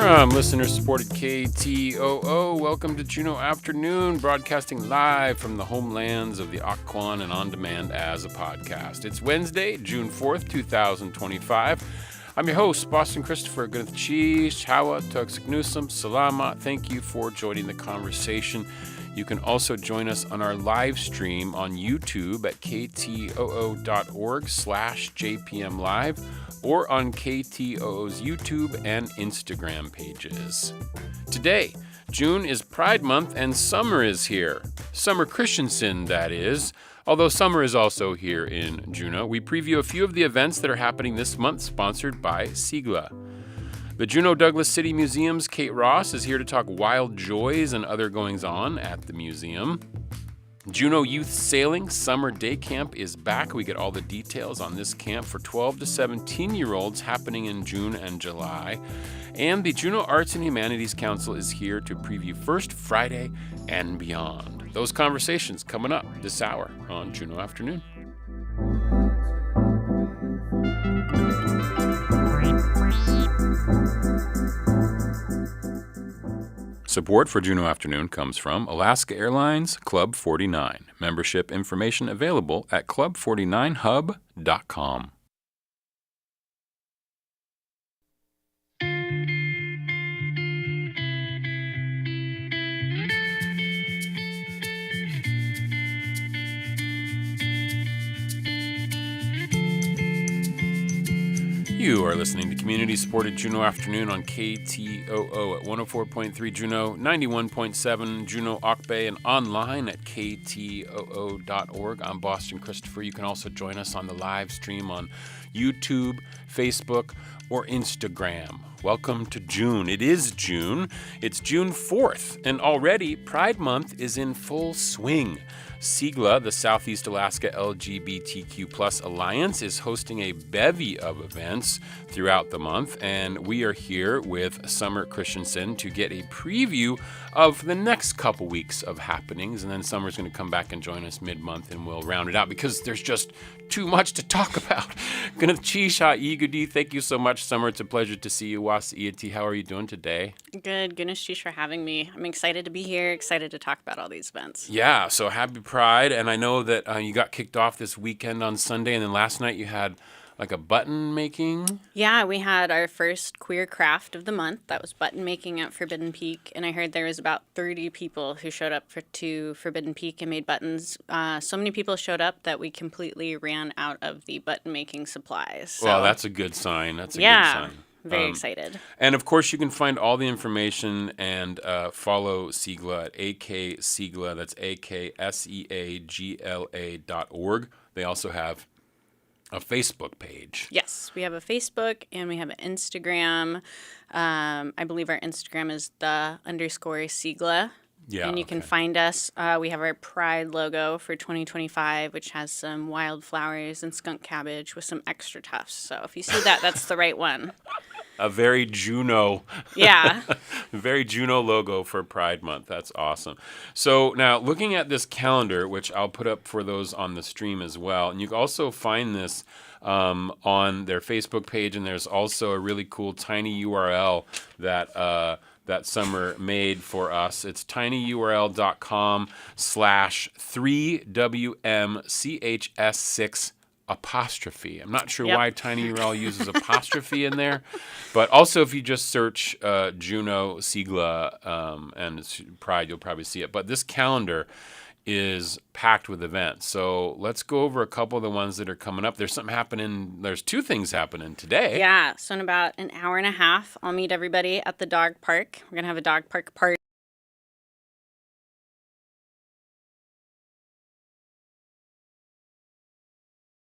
From listener-supported KTOO, welcome to Juneau Afternoon, broadcasting live from the homelands of the Occoquan and on demand as a podcast. It's Wednesday, June 4th, 2025. I'm your host, Boston Christopher. G'nath Cheese, Hawa, Tugsaknusum, Salama. Thank you for joining the conversation. You can also join us on our live stream on YouTube at ktoo.org/JPMLive or on KTOO's YouTube and Instagram pages. Today, June is Pride Month and summer is here. Summer Christensen, that is. Although summer is also here in Juneau, we preview a few of the events that are happening this month, sponsored by SEAGLA. The Juneau-Douglas City Museum's Kate Ross is here to talk wild joys and other goings-on at the museum. Juneau Youth Sailing Summer Day Camp is back. We get all the details on this camp for 12 to 17-year-olds happening in June and July. And the Juneau Arts and Humanities Council is here to preview First Friday and beyond. Those conversations coming up this hour on Juneau Afternoon. Support for Juneau Afternoon comes from Alaska Airlines Club 49. Membership information available at club49hub.com. You are listening to community-supported Juneau Afternoon on KTOO at 104.3 Juneau, 91.7 Juneau Ock Bay, and online at ktoo.org. I'm Boston Christopher. You can also join us on the live stream on YouTube, Facebook, or Instagram. Welcome to June. It is June. It's June 4th, and already Pride Month is in full swing. SEAGLA, the Southeast Alaska LGBTQ+ Alliance, is hosting a bevy of events throughout the month, and we are here with Summer Christensen to get a preview of the next couple weeks of happenings, and then Summer's going to come back and join us mid-month, and we'll round it out because there's just too much to talk about. G'nath Cheese, thank you so much, Summer. It's a pleasure to see you. How are you doing today? Good. Goodness, Cheese, for having me. I'm excited to be here, excited to talk about all these events. Yeah, so happy Pride, and I know that you got kicked off this weekend on Sunday, and then last night you had like a button making? Yeah, we had our first queer craft of the month. That was button making at Forbidden Peak, and I heard there was about 30 people who showed up to Forbidden Peak and made buttons. So many people showed up that we completely ran out of the button making supplies. So, well, that's a good sign. That's a good sign. Very excited. And, of course, you can find all the information and follow SEAGLA at AKSEAGLA. That's AKSEAGLA.org. They also have a Facebook page. Yes, we have a Facebook and we have an Instagram. I believe our Instagram is _SEAGLA. Yeah, and you can find us. We have our Pride logo for 2025, which has some wildflowers and skunk cabbage with some extra tufts. So if you see that, that's the right one. A very Juneau. Yeah. Very Juneau logo for Pride Month. That's awesome. So now looking at this calendar, which I'll put up for those on the stream as well, and you can also find this on their Facebook page, and there's also a really cool tiny URL that Summer made for us. It's tinyurl.com/3WMCHS6 apostrophe. I'm not sure why tinyurl uses apostrophe in there, but also if you just search Juneau SEAGLA and it's Pride, you'll probably see it. But this calendar is packed with events. So let's go over a couple of the ones that are coming up. There's two things happening today. Yeah, so in about an hour and a half, I'll meet everybody at the dog park. We're going to have a dog park party.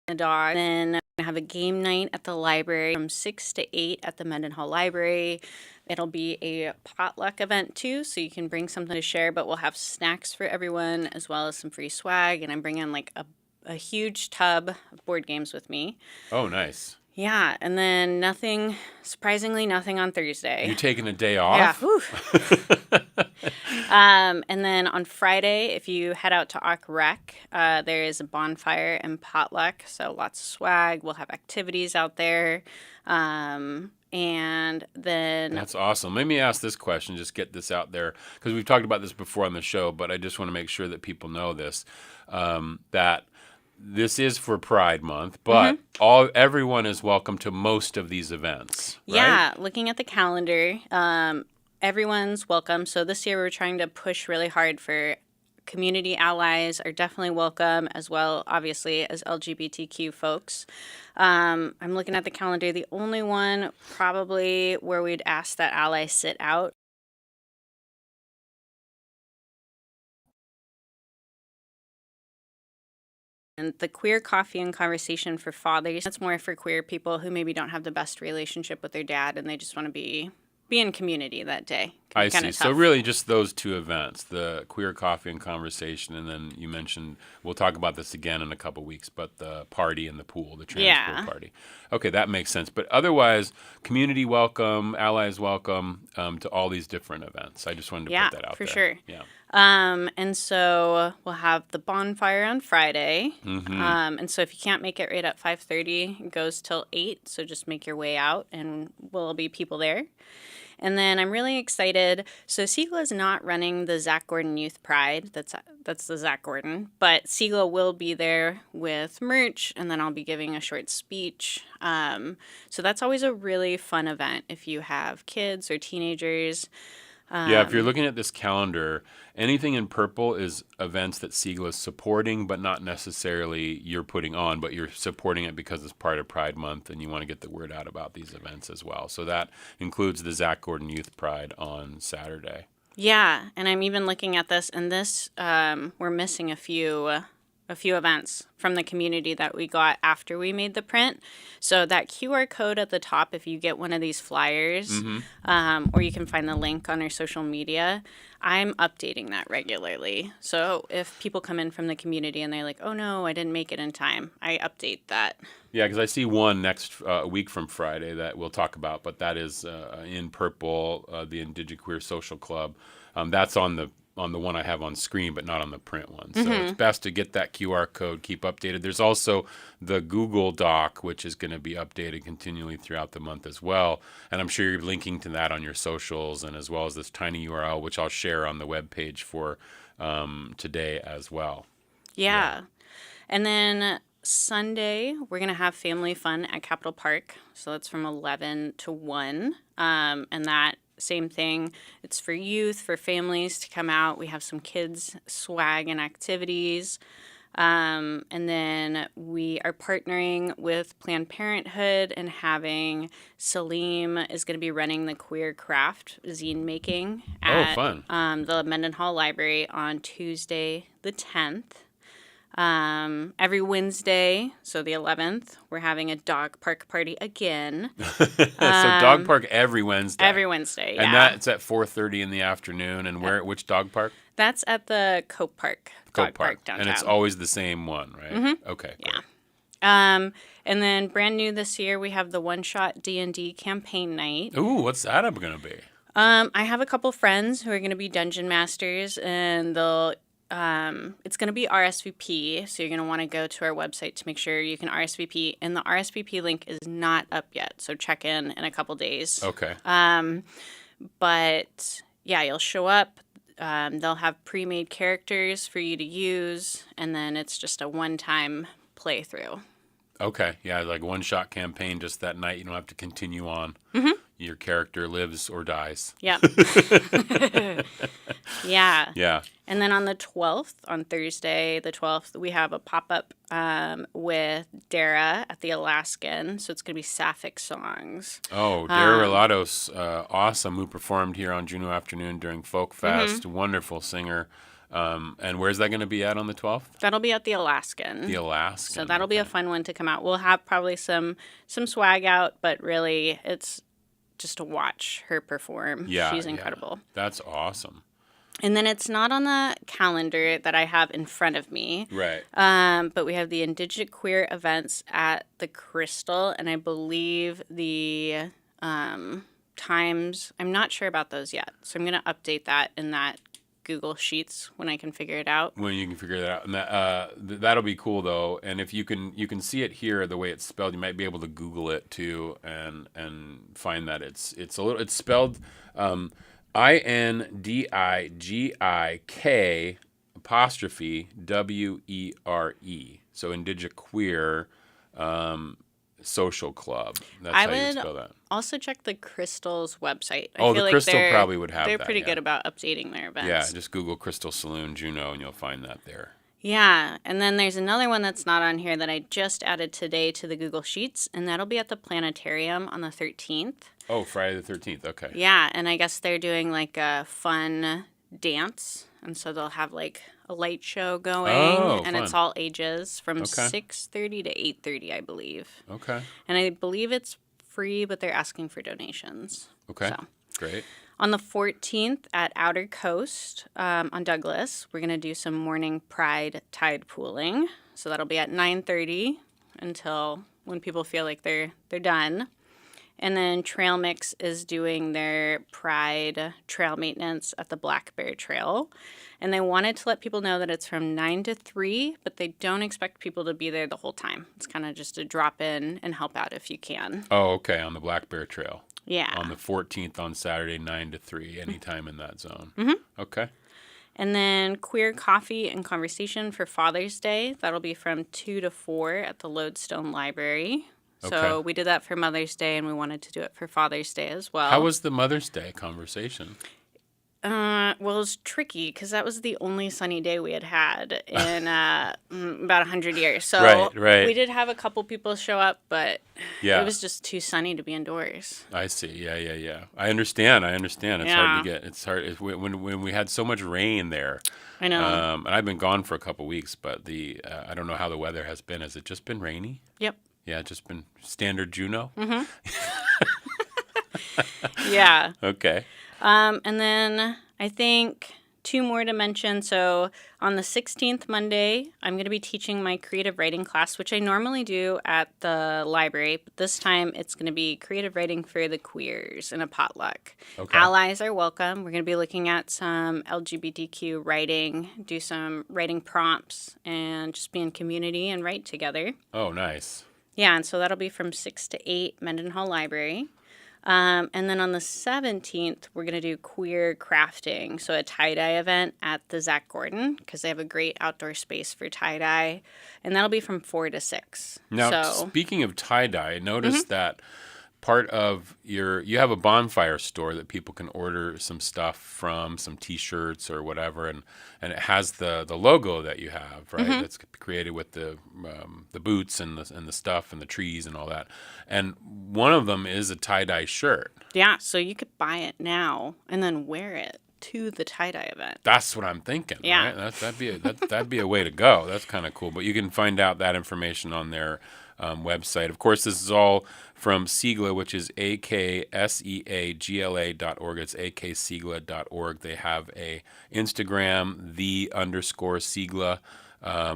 The dog. Then we're going to have a game night at the library from 6 to 8 at the Mendenhall Library. It'll be a potluck event too, so you can bring something to share, but we'll have snacks for everyone as well as some free swag. And I'm bringing like a huge tub of board games with me. Oh, nice. Yeah, and then surprisingly, nothing on Thursday. You're taking a day Yeah. off? Whew. And then on Friday, if you head out to Auk Rec, there is a bonfire and potluck. So lots of swag. We'll have activities out there. And then... That's awesome. Let me ask this question, just get this out there, because we've talked about this before on the show, but I just want to make sure that people know this, that this is for Pride Month, but everyone is welcome to most of these events, right? Yeah, looking at the calendar, everyone's welcome. So this year we're trying to push really hard for community allies are definitely welcome, as well, obviously, as LGBTQ folks. I'm looking at the calendar. The only one probably where we'd ask that ally sit out. And the queer coffee and conversation for fathers, that's more for queer people who maybe don't have the best relationship with their dad and they just want to be in community that day. I see. So really just those two events, the queer coffee and conversation, and then you mentioned, we'll talk about this again in a couple weeks, but the party in the pool, the trans pool party. Okay, that makes sense. But otherwise, community welcome, allies welcome to all these different events. I just wanted to put that out there. For sure. Yeah. And so we'll have the bonfire on Friday. And so if you can't make it right at 5:30, it goes till 8. So just make your way out and we'll be people there. And then I'm really excited. So SEAGLA is not running the Zach Gordon Youth Pride. That's the Zach Gordon. But SEAGLA will be there with merch, and then I'll be giving a short speech. So that's always a really fun event if you have kids or teenagers. Yeah, if you're looking at this calendar, anything in purple is events that SEAGLA is supporting, but not necessarily you're putting on, but you're supporting it because it's part of Pride Month and you want to get the word out about these events as well. So that includes the Zach Gordon Youth Pride on Saturday. Yeah, and I'm even looking at this, and this, we're missing a few events from the community that we got after we made the print. So that QR code at the top, if you get one of these flyers, or you can find the link on our social media, I'm updating that regularly. So if people come in from the community and they're like, oh no, I didn't make it in time, I update that. Yeah, because I see one next week from Friday that we'll talk about, but that is in purple, the Indigiqueer Social Club. That's on the one I have on screen, but not on the print one. So it's best to get that QR code, keep updated. There's also the Google Doc, which is going to be updated continually throughout the month as well. And I'm sure you're linking to that on your socials, and as well as this tiny URL, which I'll share on the webpage for today as well. Yeah. And then Sunday, we're going to have family fun at Capitol Park. So that's from 11 to 1. And that same thing. It's for youth, for families to come out. We have some kids swag and activities. And then we are partnering with Planned Parenthood and having Salim is going to be running the queer craft zine making at the Mendenhall Library on Tuesday the 10th. Every Wednesday, so the 11th, we're having a dog park party again. So dog park every Wednesday. Every Wednesday, yeah. And that's at 4:30 in the afternoon. And which dog park? That's at the Cope Park. Dog Park downtown. And it's always the same one, right? Okay. Yeah. And then brand new this year, we have the One Shot D&D campaign night. Ooh, what's that going to be? I have a couple friends who are going to be dungeon masters, and it's going to be RSVP, so you're going to want to go to our website to make sure you can RSVP, and the RSVP link is not up yet, so check in a couple days. Okay. But yeah, you'll show up. They'll have pre-made characters for you to use, and then it's just a one-time playthrough. Okay. Yeah, like one-shot campaign just that night. You don't have to continue on. Your character lives or dies. Yep. Yeah. Yeah. And then on the 12th, on Thursday, the 12th, we have a pop-up with Dara at the Alaskan. So it's going to be sapphic songs. Oh, Dara Relatos, awesome, who performed here on Juneau Afternoon during Folk Fest. Wonderful singer. And where's that going to be at on the 12th? That'll be at the Alaskan. The Alaskan. So that'll be a fun one to come out. We'll have probably some swag out, but really it's just to watch her perform. Yeah, She's incredible. Yeah. That's awesome. And then it's not on the calendar that I have in front of me. Right. But we have the Indigenous Queer events at the Crystal, and I believe the times, I'm not sure about those yet. So I'm going to update that in that Google Sheets when I can figure it out. When you can figure that out, and that'll be cool though. And if you can see it here the way it's spelled, you might be able to Google it too and find that it's spelled INDIGIK So Indigenous Queer Social Club. That's how you spell that. Also check the Crystal's website. I Oh, feel the like Crystal probably would have they're that. pretty Yeah. good about updating their events. Yeah, just Google Crystal Saloon Juneau and you'll find that there. Yeah, and then there's another one that's not on here that I just added today to the Google Sheets, and that'll be at the planetarium on the 13th. Oh, Friday the 13th. Okay. Yeah, and I guess they're doing like a fun dance, and so they'll have like a light show going, and fun. it's all ages from Okay. 6:30 to 8:30, I believe. Okay. And I believe it's free, but they're asking for donations. Okay. So. Great. On the 14th at Outer Coast on Douglas, we're going to do some morning pride tide pooling. So that'll be at 9:30 until when people feel like they're done. And then Trail Mix is doing their pride trail maintenance at the Black Bear Trail. And they wanted to let people know that it's from 9 to 3, but they don't expect people to be there the whole time. It's kind of just a drop in and help out if you can. Oh, okay. On the Black Bear Trail. Yeah. On the 14th on Saturday, 9 to 3, anytime in that zone. Mm-hmm. Okay. And then Queer Coffee and Conversation for Father's Day. That'll be from 2 to 4 at the Lodestone Library. So Okay. we did that for Mother's Day, and we wanted to do it for Father's Day as well. How was the Mother's Day conversation? Well, it was tricky because that was the only sunny day we had in about 100 years. So Right. we did have a couple people show up, but Yeah. it was just too sunny to be indoors. I see. Yeah. I understand. It's Yeah. hard to get. It's hard when we had so much rain there. I know. And I've been gone for a couple weeks, but I don't know how the weather has been. Has it just been rainy? Yep. Yeah, just been standard Juneau. Mm-hmm. Yeah. Okay. And then I think 2 more to mention. So on the 16th, Monday, I'm going to be teaching my creative writing class, which I normally do at the library. But this time it's going to be creative writing for the queers in a potluck. Okay. Allies are welcome. We're going to be looking at some LGBTQ writing, do some writing prompts, and just be in community and write together. Oh, nice. Yeah, and so that'll be from 6 to 8, Mendenhall Library. And then on the 17th, we're going to do queer crafting. So a tie-dye event at the Zach Gordon, because they have a great outdoor space for tie-dye. And that'll be from 4 to 6. Now, So, speaking of tie-dye, I noticed that part of you have a bonfire store that people can order some stuff from, some T-shirts or whatever, and it has the logo that you have, right? That's created with the boots and the stuff and the trees and all that. And one of them is a tie-dye shirt. yeah, so you could buy it now and then wear it to the tie-dye event. That's what I'm thinking. Yeah. Right? That'd be a way to go. That's kind of cool. But you can find out that information on their website. Of course, this is all from SEAGLA, which is akseagla.org. It's akseagla.org. They have a Instagram, _SEAGLA,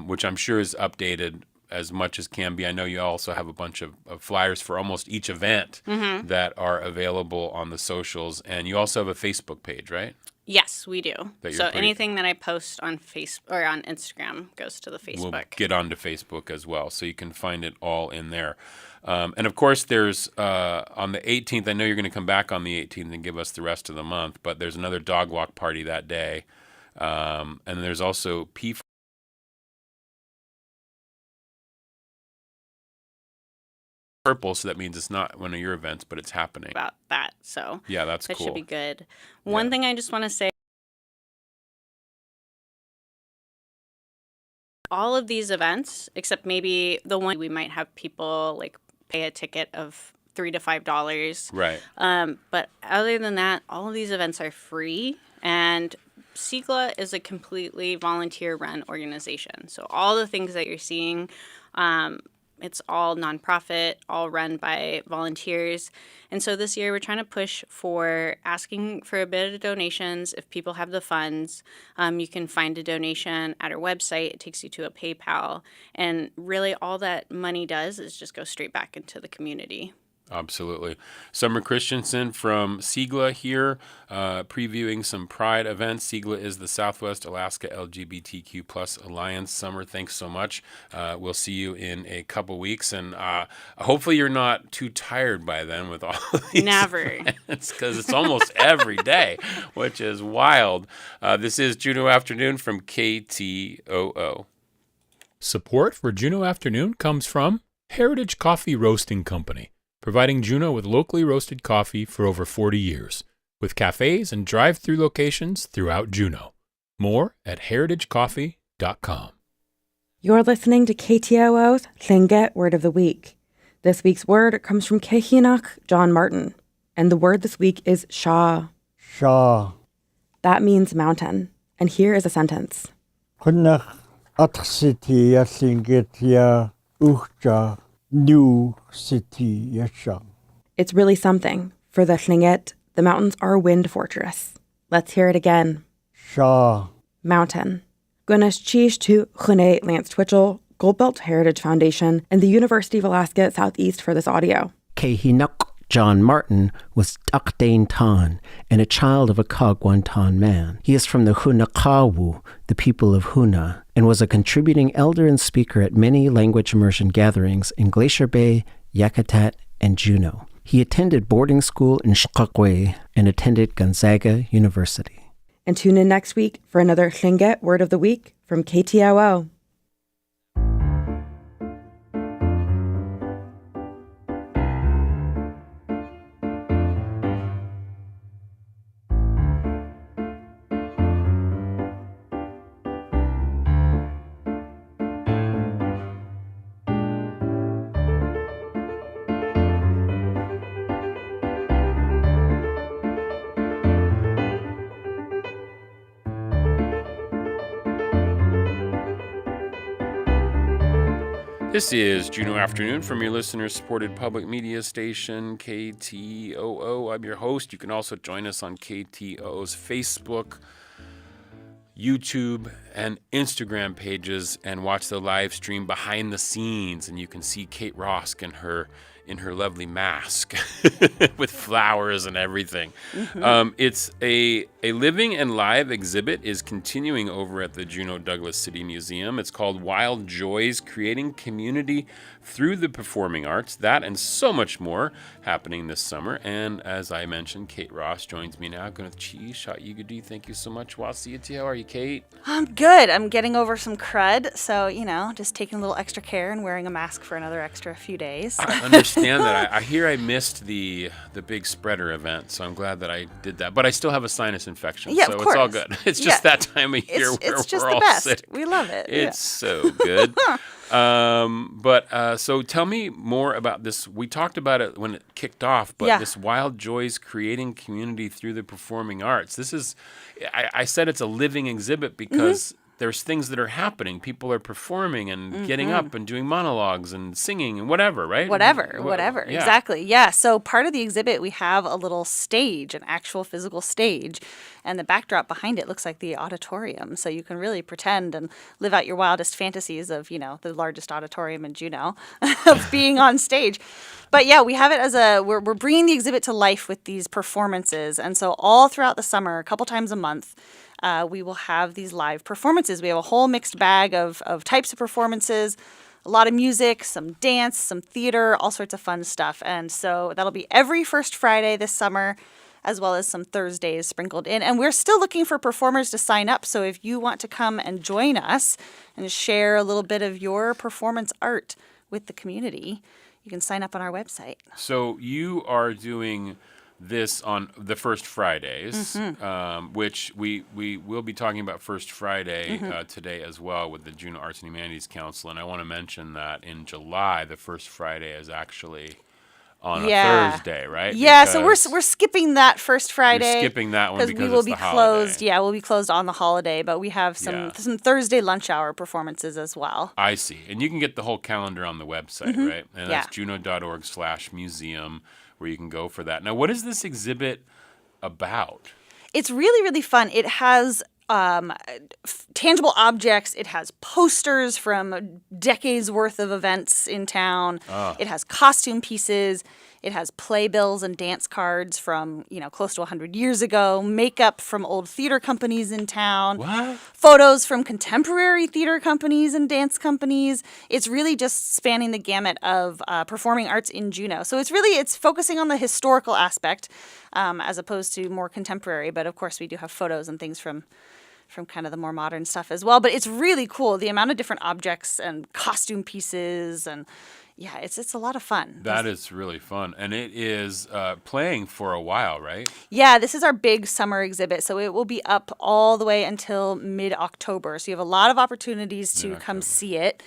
which I'm sure is updated as much as can be. I know you also have a bunch of flyers for almost each event that are available on the socials. And you also have a Facebook page, right? Yes, we do. That you're So pretty- anything that I post on Facebook or on Instagram goes to the Facebook. We'll get onto Facebook as well, so you can find it all in there. And of course, there's on the 18th. I know you're going to come back on the 18th and give us the rest of the month, but there's another dog walk party that day, and there's also purple, so that means it's not one of your events, but it's happening. About that. So Yeah, that's that cool. should be good. One thing I just want to say, all of these events, except maybe the one we might have people like pay a ticket of $3 to $5. Right. But other than that, all of these events are free, and SEAGLA is a completely volunteer-run organization. So all the things that you're seeing It's all nonprofit, all run by volunteers. And so this year we're trying to push for asking for a bit of donations. If people have the funds, you can find a donation at our website. It takes you to a PayPal. And really all that money does is just go straight back into the community. Absolutely. Summer Christensen from SEAGLA here, previewing some Pride events. SEAGLA is the Southwest Alaska LGBTQ plus Alliance. Summer, thanks so much. We'll see you in a couple weeks, and hopefully you're not too tired by then with all these Never. events, because it's almost every day, which is wild. This is Juneau Afternoon from KTOO. Support for Juneau Afternoon comes from Heritage Coffee Roasting Company, providing Juneau with locally roasted coffee for over 40 years, with cafes and drive-through locations throughout Juneau. More at heritagecoffee.com. You're listening to KTOO's Tlingit Word of the Week. This week's word comes from Kehinach John Martin, and the word this week is Shaw. Shaw. That means mountain, and here is a sentence. Hunnach Atrasitia Singitia Uchja New City Yeshang. It's really something. For the Tlingit, the mountains are a wind fortress. Let's hear it again. Shaw. Mountain. Gunas Chish to Juneau Lance Twitchell, Goldbelt Heritage Foundation, and the University of Alaska Southeast for this audio. Kehinuk John Martin was Dakdain Tan and a child of a Kagwantan man. He is from the Hunakawu, the people of Huna, and was a contributing elder and speaker at many language immersion gatherings in Glacier Bay, Yakutat, and Juneau. He attended boarding school in Shkakwe and attended Gonzaga University. And tune in next week for another Tlingit Word of the Week from KTOO. This is Juneau Afternoon from your listener-supported public media station, KTOO. I'm your host. You can also join us on KTOO's Facebook, YouTube, and Instagram pages and watch the live stream behind the scenes. And you can see Kate Rosk in her lovely mask with flowers and everything. Mm-hmm. It's a living and live exhibit is continuing over at the Juneau-Douglas City Museum. It's called Wild Joys, Creating Community Through the Performing Arts. That and so much more happening this summer. And as I mentioned, Kate Ross joins me now. Thank you so much. How are you, Kate? I'm good. I'm getting over some crud. So, just taking a little extra care and wearing a mask for another extra few days. I understand that. I hear I missed the big spreader event, so I'm glad that I did that. But I still have a sinus infection, yeah, so of it's course. all good. It's just that time of year where it's just we're the all best. sick. We love it. It's so good. So tell me more about this. We talked about it when it kicked off, but this Wild Joys, Creating Community Through the Performing Arts. This is, I said it's a living exhibit because there's things that are happening. People are performing and getting up and doing monologues and singing and whatever, right? Whatever. Yeah. Exactly. Yeah. So part of the exhibit, we have a little stage, an actual physical stage, and the backdrop behind it looks like the auditorium. So you can really pretend and live out your wildest fantasies of, the largest auditorium in Juneau of being on stage. But yeah, we have it as we're bringing the exhibit to life with these performances. And so all throughout the summer, a couple times a month, we will have these live performances. We have a whole mixed bag of types of performances, a lot of music, some dance, some theater, all sorts of fun stuff. And so that'll be every first Friday this summer, as well as some Thursdays sprinkled in. And we're still looking for performers to sign up. So if you want to come and join us and share a little bit of your performance art with the community, you can sign up on our website. So you are doing this on the first Fridays, which we will be talking about First Friday today as well with the Juneau Arts and Humanities Council. And I want to mention that in July, the First Friday is actually on a Thursday, right? Yeah, so Because we're skipping that first Friday. You're skipping that one because we will it's be the closed. holiday. Yeah, we'll be closed on the holiday, but we have some Thursday lunch hour performances as well. I see. And you can get the whole calendar on the website, right? And that's juneau.org/museum where you can go for that. Now, what is this exhibit about? It's really, really fun. It has tangible objects. It has posters from decades worth of events in town. It has costume pieces. It has playbills and dance cards from, close to 100 years ago, makeup from old theater companies in town, What? photos from contemporary theater companies and dance companies. It's really just spanning the gamut of performing arts in Juneau. So it's focusing on the historical aspect as opposed to more contemporary. But of course, we do have photos and things from kind of the more modern stuff as well. But it's really cool, the amount of different objects and costume pieces, and yeah, it's a lot of fun. That is really fun. And it is playing for a while, right? Yeah, this is our big summer exhibit, so it will be up all the way until mid-October. So you have a lot of opportunities to come see it.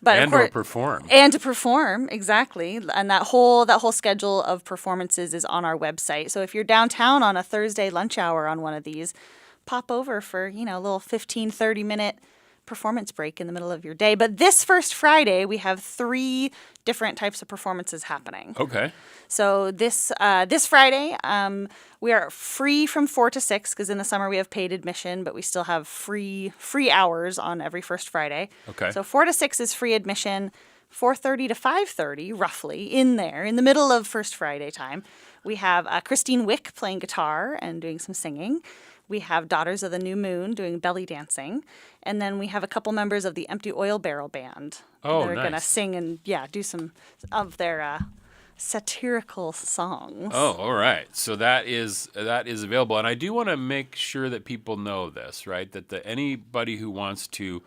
But and of course, or perform. And to perform, exactly. And that whole schedule of performances is on our website. So if you're downtown on a Thursday lunch hour on one of these, pop over for, a little 15, 30-minute performance break in the middle of your day. But this first Friday, we have 3 different types of performances happening. Okay. So this Friday, we are free from 4 to 6 because in the summer we have paid admission, but we still have free hours on every first Friday. Okay. So 4 to 6 is free admission. 4:30 to 5:30, roughly, in the middle of First Friday time. We have Christine Wick playing guitar and doing some singing. We have Daughters of the New Moon doing belly dancing. And then we have a couple members of the Empty Oil Barrel Band that are going to sing and, do some of their satirical songs. Oh, all right. So that is available. And I do want to make sure that people know this, right? That anybody who wants to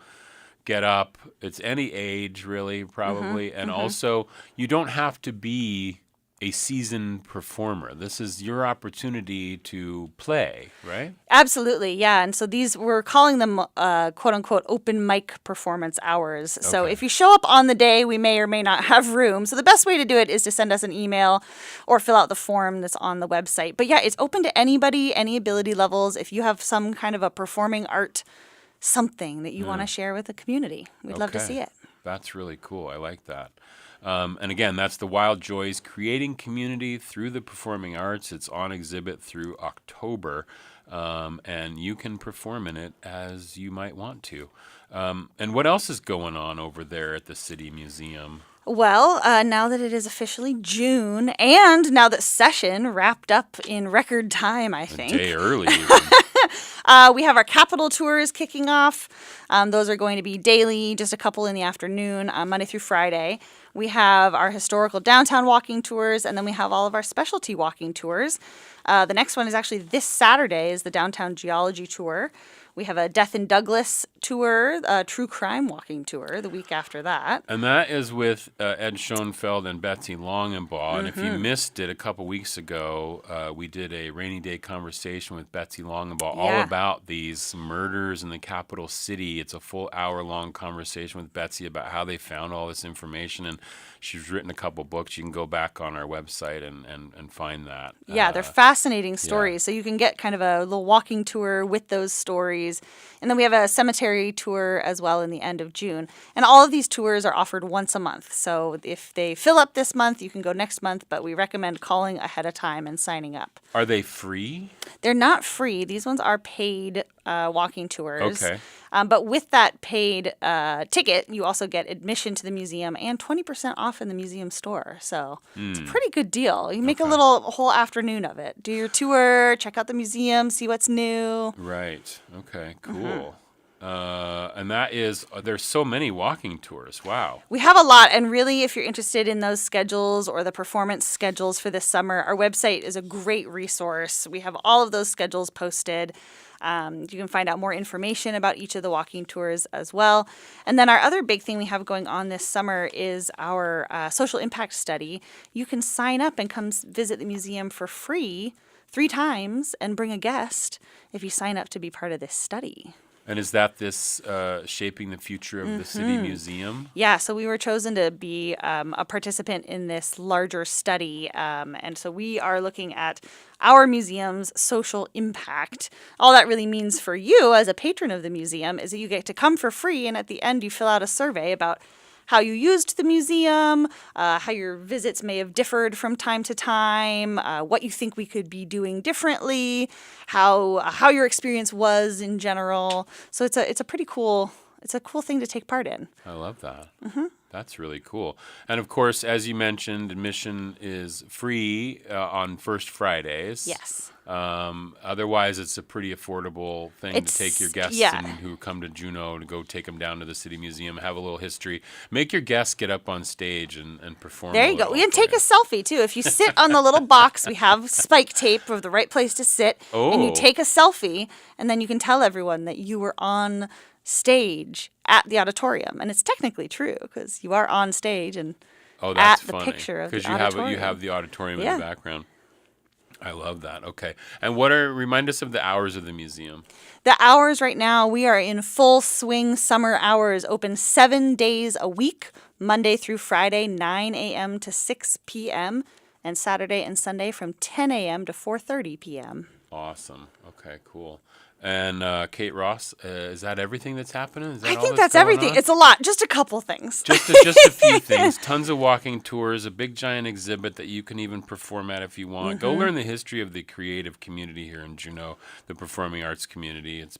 get up, it's any age, really, probably. And also, you don't have to be a seasoned performer. This is your opportunity to play, right? Absolutely, yeah. And so we're calling them quote unquote open mic performance hours. So if you show up on the day, we may or may not have room. So the best way to do it is to send us an email or fill out the form that's on the website. But yeah, it's open to anybody, any ability levels. If you have some kind of a performing art something that you want to share with the community, we'd love to see it. That's really cool. I like that. And again, that's the Wild Joys, creating community through the performing arts. It's on exhibit through October, and you can perform in it as you might want to. And what else is going on over there at the City Museum? Well, now that it is officially June, and now that session wrapped up in record time, I think. A day early. We have our Capitol tours kicking off. Those are going to be daily, just a couple in the afternoon, Monday through Friday. We have our historical downtown walking tours, and then we have all of our specialty walking tours. The next one is actually this Saturday is the downtown geology tour. We have a Death in Douglas tour, a true crime walking tour the week after that. And that is with Ed Schoenfeld and Betsy Longenbaugh. And if you missed it a couple weeks ago, we did a rainy day conversation with Betsy Longenbaugh all about these murders in the capital city. It's a full hour-long conversation with Betsy about how they found all this information. And she's written a couple books. You can go back on our website and find that. Yeah, they're fascinating stories. So you can get kind of a little walking tour with those stories. And then we have a cemetery tour as well in the end of June. And all of these tours are offered once a month. So if they fill up this month, you can go next month, but we recommend calling ahead of time and signing up. Are they free? They're not free. These ones are paid walking tours. Okay. But with that paid ticket, you also get admission to the museum and 20% off in the museum store. So it's a pretty good deal. You make a whole afternoon of it. Do your tour, check out the museum, see what's new. Right. Okay, cool. And that is, there's so many walking tours. Wow. We have a lot. And really, if you're interested in those schedules or the performance schedules for this summer, our website is a great resource. We have all of those schedules posted. You can find out more information about each of the walking tours as well. And then our other big thing we have going on this summer is our social impact study. You can sign up and come visit the museum for free 3 times and bring a guest if you sign up to be part of this study. And is that this Shaping the Future of the City Museum? Yeah, so we were chosen to be a participant in this larger study. And so we are looking at our museum's social impact. All that really means for you as a patron of the museum is that you get to come for free, and at the end you fill out a survey about how you used the museum, how your visits may have differed from time to time, what you think we could be doing differently, how your experience was in general. So it's a pretty cool thing to take part in. I love that. That's really cool. And of course, as you mentioned, admission is free on first Fridays. Yes. Otherwise, it's a pretty affordable thing to take your guests who come to Juneau to go take them down to the City Museum, have a little history. Make your guests get up on stage and perform. There you go. We can take a selfie, too. If you sit on the little box, we have spike tape of the right place to sit. And you take a selfie, and then you can tell everyone that you were on stage at the auditorium. And it's technically true because you are on stage and that's at the funny. picture of the Because auditorium. you have the auditorium in the background. I love that. Okay. And remind us of the hours of the museum. The hours right now, we are in full swing summer hours, open 7 days a week, Monday through Friday, 9 a.m. to 6 p.m., and Saturday and Sunday from 10 a.m. to 4:30 p.m. Awesome. Okay, cool. And Kate Ross, is that everything that's happening? Is that I all think that's that's going everything. on? It's a lot. Just a couple things. Just a few things. Tons of walking tours, a big giant exhibit that you can even perform at if you want. Go learn the history of the creative community here in Juneau, the performing arts community. It's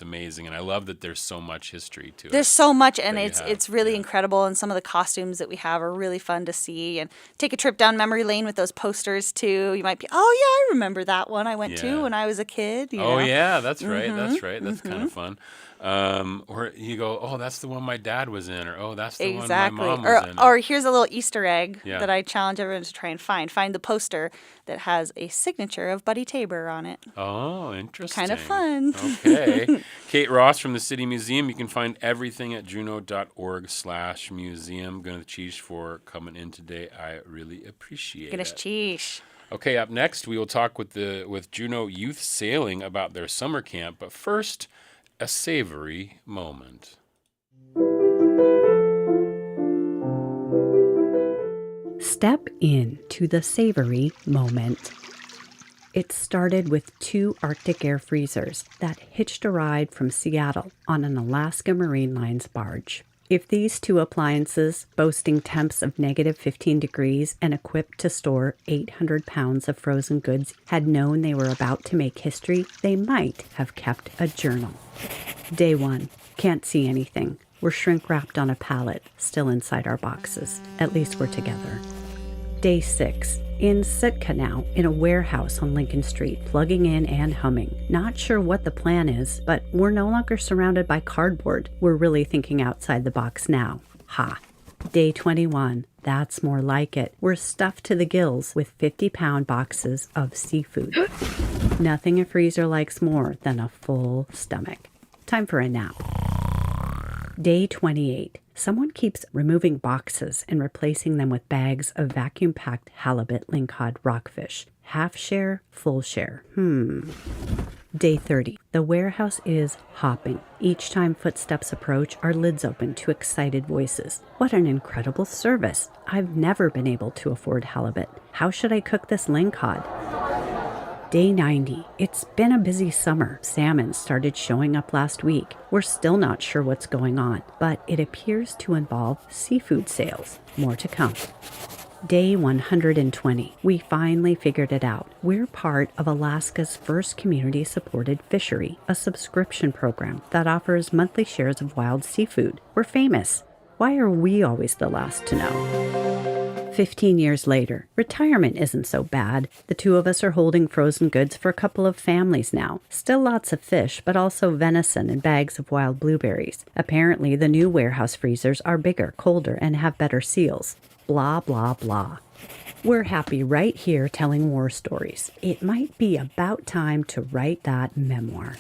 amazing, and I love that there's so much history to it. There's so much, and it's really incredible. And some of the costumes that we have are really fun to see. And take a trip down memory lane with those posters too. You might be, oh yeah, I remember that one I went to when I was a kid. You know? Yeah, that's right. That's right. That's kind of fun. Or you go, oh, that's the one my dad was in, or oh, that's the one my mom was in. Or here's a little Easter egg that I challenge everyone to try and find. Find the poster that has a signature of Buddy Tabor on it. Oh, interesting. Kind of fun. Okay. Kate Ross from the City Museum. You can find everything at juneau.org/museum. Gonna cheese for coming in today. I really appreciate it. Cheese. Okay, up next we will talk with Juneau Youth Sailing about their summer camp. But first, a savory moment. Step into the savory moment. It started with 2 Arctic air freezers that hitched a ride from Seattle on an Alaska Marine Lines barge. If these 2 appliances, boasting temps of negative 15 degrees and equipped to store 800 pounds of frozen goods, had known they were about to make history, they might have kept a journal. Day 1. Can't see anything. We're shrink-wrapped on a pallet, still inside our boxes. At least we're together. Day 6. In Sitka now, in a warehouse on Lincoln Street, plugging in and humming. Not sure what the plan is, but we're no longer surrounded by cardboard. We're really thinking outside the box now. Ha! Day 21. That's more like it. We're stuffed to the gills with 50-pound boxes of seafood. Nothing a freezer likes more than a full stomach. Time for a nap. Day 28. Someone keeps removing boxes and replacing them with bags of vacuum-packed halibut, lingcod, rockfish. Half share, full share. Day 30. The warehouse is hopping. Each time footsteps approach, our lids open to excited voices. What an incredible service. I've never been able to afford halibut. How should I cook this lingcod? Day 90. It's been a busy summer. Salmon started showing up last week. We're still not sure what's going on, but it appears to involve seafood sales. More to come. Day 120. We finally figured it out. We're part of Alaska's first community-supported fishery, a subscription program that offers monthly shares of wild seafood. We're famous. Why are we always the last to know? 15 years later, retirement isn't so bad. The 2 of us are holding frozen goods for a couple of families now. Still lots of fish, but also venison and bags of wild blueberries. Apparently, the new warehouse freezers are bigger, colder, and have better seals. Blah, blah, blah. We're happy right here telling war stories. It might be about time to write that memoir.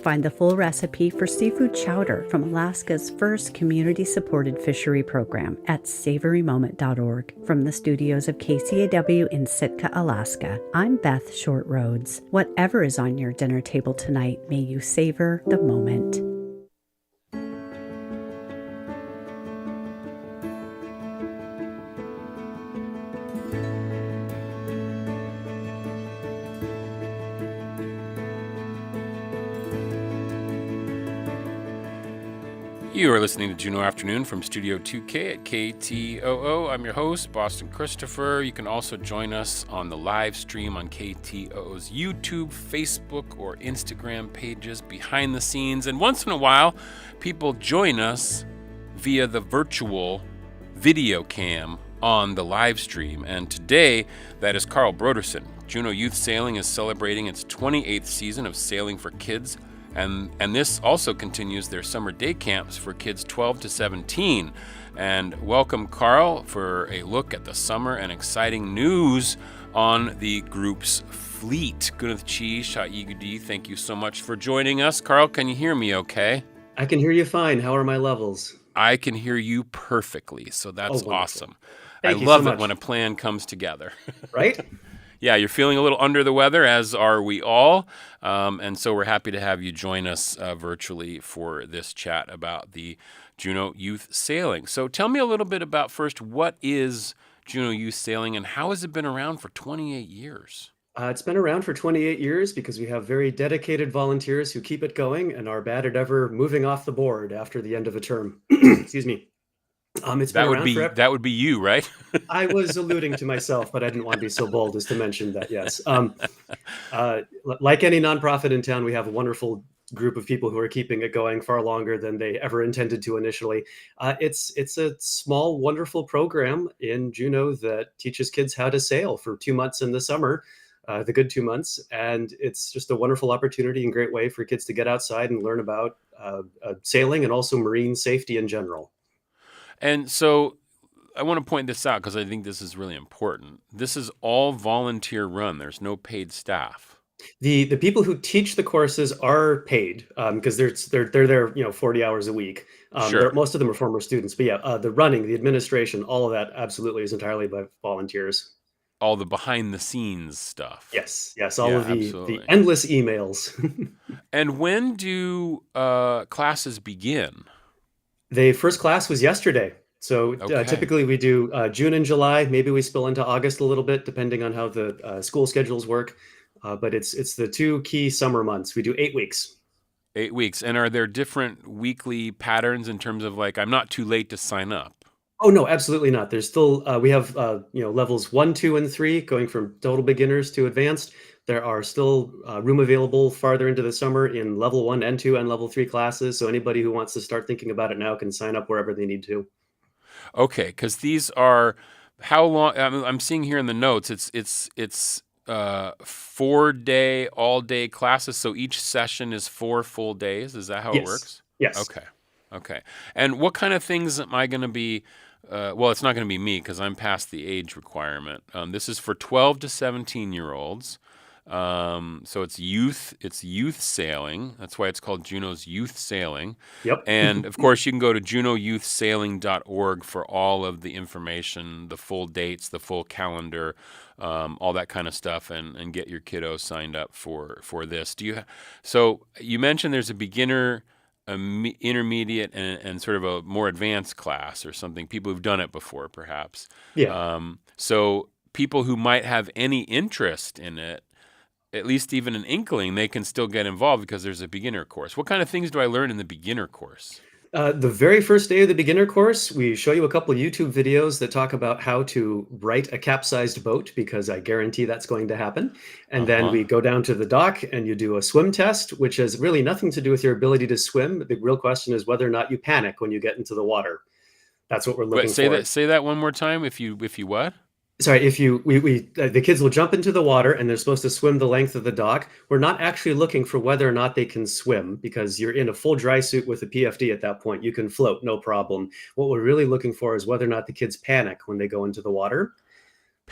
Find the full recipe for seafood chowder from Alaska's first community-supported fishery program at savorymoment.org. From the studios of KCAW in Sitka, Alaska, I'm Beth Short Rhodes. Whatever is on your dinner table tonight, may you savor the moment. You are listening to Juneau Afternoon from Studio 2K at KTOO. I'm your host, Boston Christopher. You can also join us on the live stream on KTOO's YouTube, Facebook, or Instagram pages behind the scenes. And once in a while, people join us via the virtual video cam on the live stream. And today, that is Carl Broderson. Juneau Youth Sailing is celebrating its 28th season of sailing for kids. And this also continues their summer day camps for kids 12 to 17. And welcome, Carl, for a look at the summer and exciting news on the group's fleet. Gunath Chi, Sha'igudi, thank you so much for joining us. Carl, can you hear me okay? I can hear you fine. How are my levels? I can hear you perfectly, so that's awesome. Thank I you love so it much. when a plan comes together. Right? Yeah, you're feeling a little under the weather, as are we all. And so we're happy to have you join us virtually for this chat about the Juneau Youth Sailing. So tell me a little bit about first, what is Juneau Youth Sailing and how has it been around for 28 years? It's been around for 28 years because we have very dedicated volunteers who keep it going and are bad at ever moving off the board after the end of a term. Excuse me. It's been around forever. That would be you, right? I was alluding to myself, but I didn't want to be so bold as to mention that, yes. Like any nonprofit in town, we have a wonderful group of people who are keeping it going far longer than they ever intended to initially. It's a small, wonderful program in Juneau that teaches kids how to sail for 2 months in the summer, the good 2 months. And it's just a wonderful opportunity and great way for kids to get outside and learn about sailing and also marine safety in general. And so I want to point this out because I think this is really important. This is all volunteer run. There's no paid staff. The people who teach the courses are paid because they're there 40 hours a week. Sure. Most of them are former students, but yeah, the running, the administration, all of that absolutely is entirely by volunteers. All the behind the scenes stuff. Yes, all of the absolutely. endless emails. And when do classes begin? The first class was yesterday. So Okay. Typically we do June and July. Maybe we spill into August a little bit, depending on how the school schedules work. But it's the 2 key summer months. We do 8 weeks. 8 weeks. And are there different weekly patterns in terms of like, I'm not too late to sign up? Oh, no, absolutely not. There's still, we have, levels 1, 2, and 3 going from total beginners to advanced. There are still room available farther into the summer in level 1 and 2 and level 3 classes. So anybody who wants to start thinking about it now can sign up wherever they need to. Okay, because these are how long? I'm seeing here in the notes. It's 4-day, all-day classes. So each session is 4 full days. Is that how it works? Yes. Okay. And what kind of things am I going to be? Well, it's not going to be me because I'm past the age requirement. This is for 12 to 17-year-olds. So it's youth sailing. That's why it's called Juneau's Youth Sailing. Yep. And of course, you can go to juneauyouthsailing.org for all of the information, the full dates, the full calendar, all that kind of stuff, and get your kiddos signed up for this. So you mentioned there's a beginner, intermediate, and sort of a more advanced class or something. People who've done it before, perhaps. Yeah. So people who might have any interest in it, at least even an inkling, they can still get involved because there's a beginner course. What kind of things do I learn in the beginner course? The very first day of the beginner course, we show you a couple of YouTube videos that talk about how to right a capsized boat, because I guarantee that's going to happen. And then we go down to the dock and you do a swim test, which has really nothing to do with your ability to swim. The real question is whether or not you panic when you get into the water. That's what we're looking for. Say that one more time. If you what? Sorry, the kids will jump into the water and they're supposed to swim the length of the dock. We're not actually looking for whether or not they can swim, because you're in a full dry suit with a PFD at that point. You can float, no problem. What we're really looking for is whether or not the kids panic when they go into the water.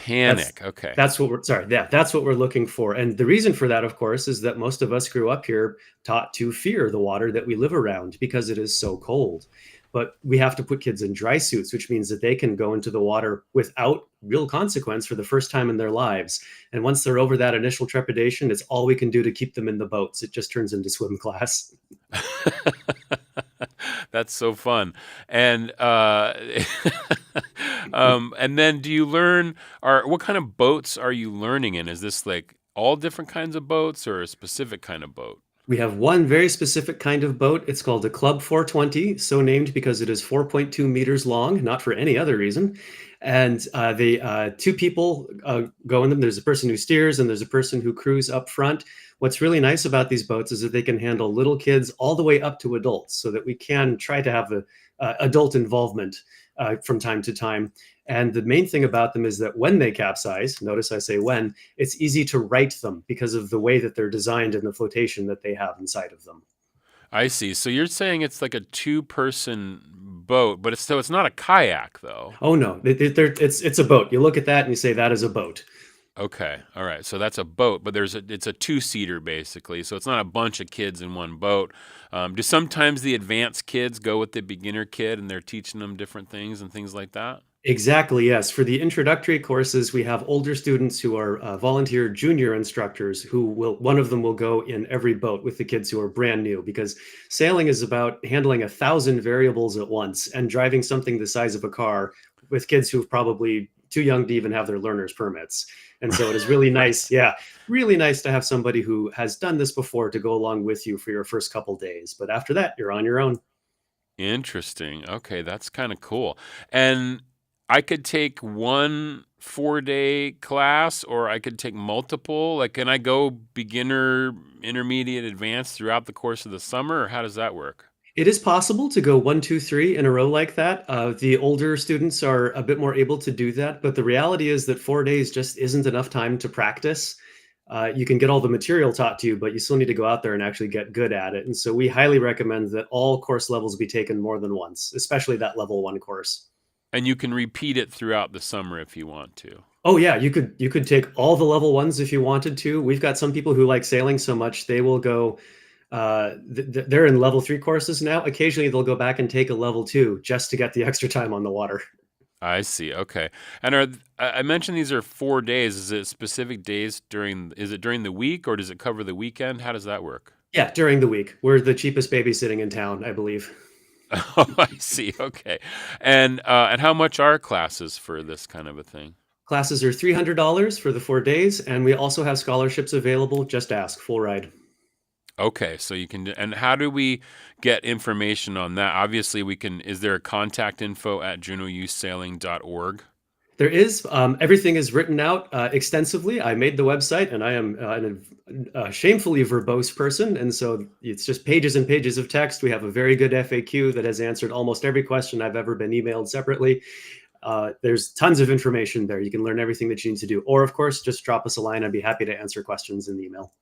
Panic. Okay. That's what we're sorry. Yeah, that's what we're looking for. And the reason for that, of course, is that most of us grew up here taught to fear the water that we live around because it is so cold. But we have to put kids in dry suits, which means that they can go into the water without real consequence for the first time in their lives. And once they're over that initial trepidation, it's all we can do to keep them in the boats. It just turns into swim class. That's so fun. And and then do you learn, what kind of boats are you learning in? Is this like all different kinds of boats or a specific kind of boat? We have one very specific kind of boat. It's called a Club 420, so named because it is 4.2 meters long, not for any other reason. And the two people go in them. There's a person who steers and there's a person who crews up front. What's really nice about these boats is that they can handle little kids all the way up to adults, so that we can try to have the adult involvement from time to time. And the main thing about them is that when they capsize, notice I say when, it's easy to right them because of the way that they're designed and the flotation that they have inside of them. I see. So you're saying it's like a two-person boat, but it's not a kayak though. Oh no, it's a boat. You look at that and you say that is a boat. Okay. All right. So that's a boat, but it's a two-seater basically. So it's not a bunch of kids in one boat. Do sometimes the advanced kids go with the beginner kid and they're teaching them different things and things like that? Exactly, yes. For the introductory courses, we have older students who are volunteer junior instructors one of them will go in every boat with the kids who are brand new, because sailing is about handling 1,000 variables at once and driving something the size of a car with kids who are probably too young to even have their learner's permits. And so it is really nice. Yeah, really nice to have somebody who has done this before to go along with you for your first couple days. But after that, you're on your own. Interesting. Okay, that's kind of cool. And I could take one 4-day class or I could take multiple. Like, can I go beginner, intermediate, advanced throughout the course of the summer, or how does that work? It is possible to go 1, 2, 3 in a row like that. The older students are a bit more able to do that, but the reality is that 4 days just isn't enough time to practice. You can get all the material taught to you, but you still need to go out there and actually get good at it. And so we highly recommend that all course levels be taken more than once, especially that level 1 course. And you can repeat it throughout the summer if you want to. Oh yeah, you could take all the level 1s if you wanted to. We've got some people who like sailing so much they will go. They're in level 3 courses now. Occasionally they'll go back and take a level 2 just to get the extra time on the water. I see. Okay. And I mentioned these are 4 days. Is it specific days is it during the week or does it cover the weekend? How does that work? Yeah, during the week. We're the cheapest babysitting in town, I believe. Oh, I see. Okay. And how much are classes for this kind of a thing? Classes are $300 for the 4 days, and we also have scholarships available. Just ask, full ride. Okay, so you can. And how do we get information on that? Obviously, we can. Is there a contact info at juneauyouthsailing.org? There is. Everything is written out extensively. I made the website, and I am a shamefully verbose person, and so it's just pages and pages of text. We have a very good FAQ that has answered almost every question I've ever been emailed separately. There's tons of information there. You can learn everything that you need to do. Or, of course, just drop us a line. I'd be happy to answer questions in the email.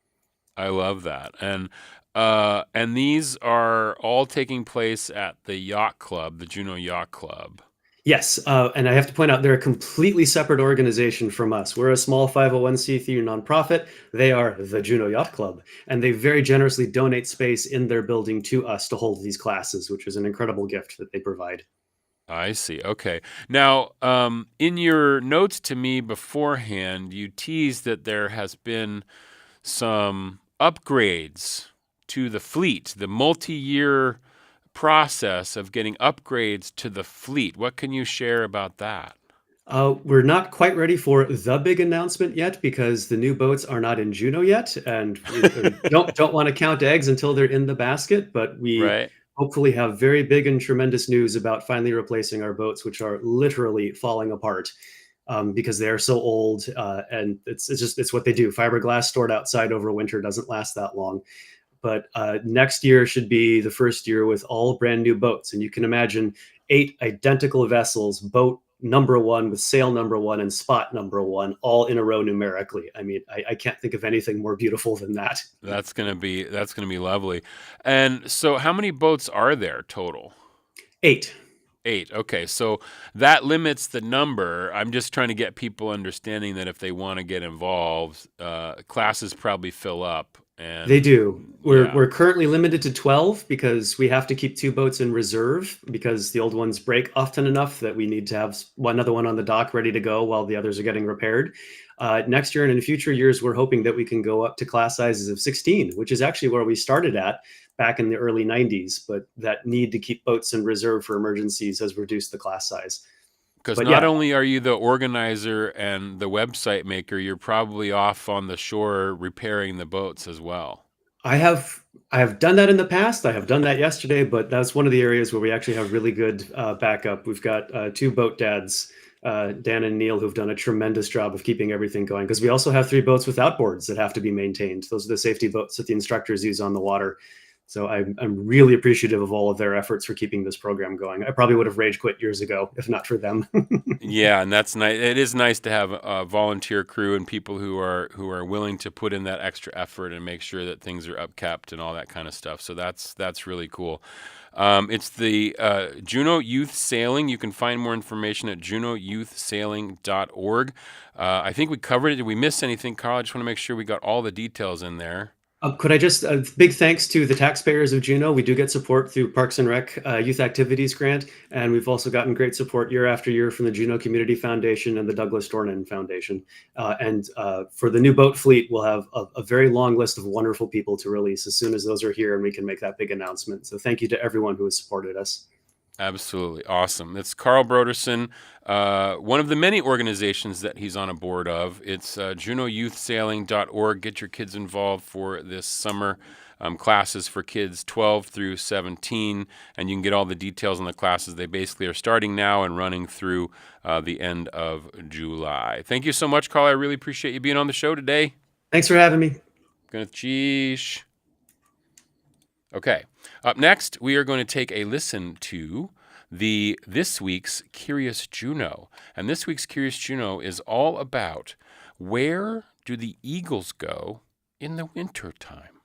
I love that. And these are all taking place at the yacht club, the Juneau Yacht Club. Yes, and I have to point out they're a completely separate organization from us. We're a small 501c3 nonprofit. They are the Juneau Yacht Club, and they very generously donate space in their building to us to hold these classes, which is an incredible gift that they provide. I see. Okay. Now, in your notes to me beforehand, you teased that there has been some upgrades to the fleet, the multi-year process of getting upgrades to the fleet. What can you share about that? We're not quite ready for the big announcement yet because the new boats are not in Juneau yet, and we don't want to count eggs until they're in the basket. But we hopefully have very big and tremendous news about finally replacing our boats, which are literally falling apart because they are so old, and it's what they do. Fiberglass stored outside over winter doesn't last that long. But next year should be the first year with all brand new boats. And you can imagine 8 identical vessels, boat number 1 with sail number 1 and spot number 1, all in a row numerically. I mean, I can't think of anything more beautiful than that. That's gonna be lovely. And so how many boats are there total? 8. 8. Okay, so that limits the number. I'm just trying to get people understanding that if they want to get involved, classes probably fill up. And They do. yeah. We're currently limited to 12 because we have to keep 2 boats in reserve because the old ones break often enough that we need to have another one on the dock ready to go while the others are getting repaired. Next year and in future years, we're hoping that we can go up to class sizes of 16, which is actually where we started at back in the early 90s. But that need to keep boats in reserve for emergencies has reduced the class size. Because But not yeah. only are you the organizer and the website maker, you're probably off on the shore repairing the boats as well. I have done that in the past. I have done that yesterday, but that's one of the areas where we actually have really good backup. We've got 2 boat dads, Dan and Neil, who've done a tremendous job of keeping everything going. Because we also have 3 boats without boards that have to be maintained. Those are the safety boats that the instructors use on the water. So I'm really appreciative of all of their efforts for keeping this program going. I probably would have rage quit years ago if not for them. Yeah, and that's nice. It is nice to have a volunteer crew and people who are willing to put in that extra effort and make sure that things are upkept and all that kind of stuff. So that's really cool. It's the Juneau Youth Sailing. You can find more information at juneauyouthsailing.org. I think we covered it. Did we miss anything, Carl? I just want to make sure we got all the details in there. Could I just, big thanks to the taxpayers of Juneau. We do get support through Parks and Rec Youth Activities Grant, and we've also gotten great support year after year from the Juneau Community Foundation and the Douglas Dornan Foundation. And for the new boat fleet, we'll have a very long list of wonderful people to release as soon as those are here and we can make that big announcement. So thank you to everyone who has supported us. Absolutely. Awesome. It's Carl Broderson, one of the many organizations that he's on a board of. It's juneauyouthsailing.org. Get your kids involved for this summer classes for kids 12 through 17, and you can get all the details on the classes. They basically are starting now and running through the end of July. Thank you so much, Carl. I really appreciate you being on the show today. Thanks for having me. Sheesh. Okay, up next, we are going to take a listen to this week's Curious Juneau. And this week's Curious Juneau is all about where do the eagles go in the wintertime?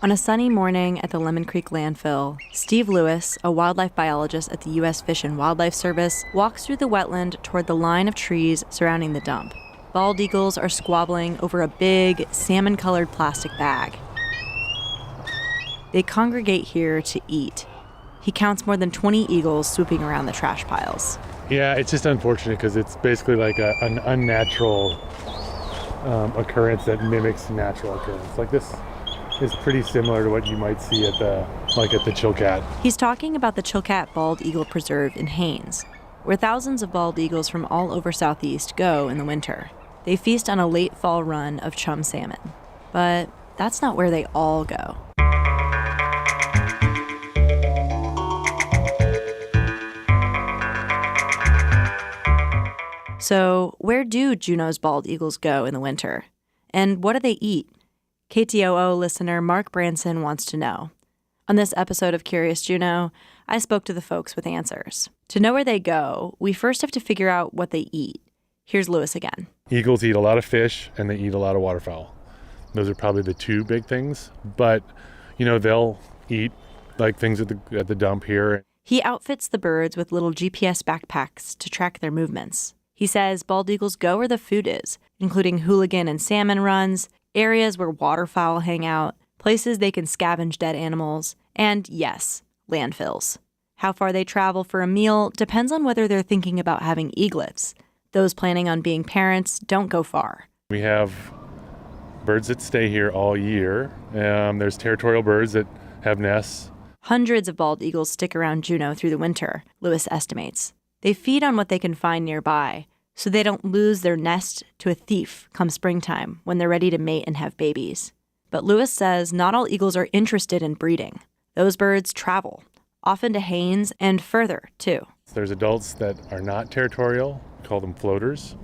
On a sunny morning at the Lemon Creek landfill, Steve Lewis, a wildlife biologist at the U.S. Fish and Wildlife Service, walks through the wetland toward the line of trees surrounding the dump. Bald eagles are squabbling over a big, salmon-colored plastic bag. They congregate here to eat. He counts more than 20 eagles swooping around the trash piles. Yeah, it's just unfortunate because it's basically like an unnatural occurrence that mimics natural occurrence. Like this is pretty similar to what you might see at the Chilkat. He's talking about the Chilkat Bald Eagle Preserve in Haines, where thousands of bald eagles from all over Southeast go in the winter. They feast on a late fall run of chum salmon. But that's not where they all go. So, where do Juneau's bald eagles go in the winter? And what do they eat? KTOO listener Mark Branson wants to know. On this episode of Curious Juneau, I spoke to the folks with answers. To know where they go, we first have to figure out what they eat. Here's Lewis again. Eagles eat a lot of fish and they eat a lot of waterfowl. Those are probably the 2 big things. But, they'll eat like things at the dump here. He outfits the birds with little GPS backpacks to track their movements. He says bald eagles go where the food is, including hooligan and salmon runs, areas where waterfowl hang out, places they can scavenge dead animals, and yes, landfills. How far they travel for a meal depends on whether they're thinking about having eaglets. Those planning on being parents don't go far. We have birds that stay here all year. There's territorial birds that have nests. Hundreds of bald eagles stick around Juneau through the winter, Lewis estimates. They feed on what they can find nearby, so they don't lose their nest to a thief come springtime when they're ready to mate and have babies. But Lewis says not all eagles are interested in breeding. Those birds travel, often to Haines and further, too. There's adults that are not territorial, we call them floaters.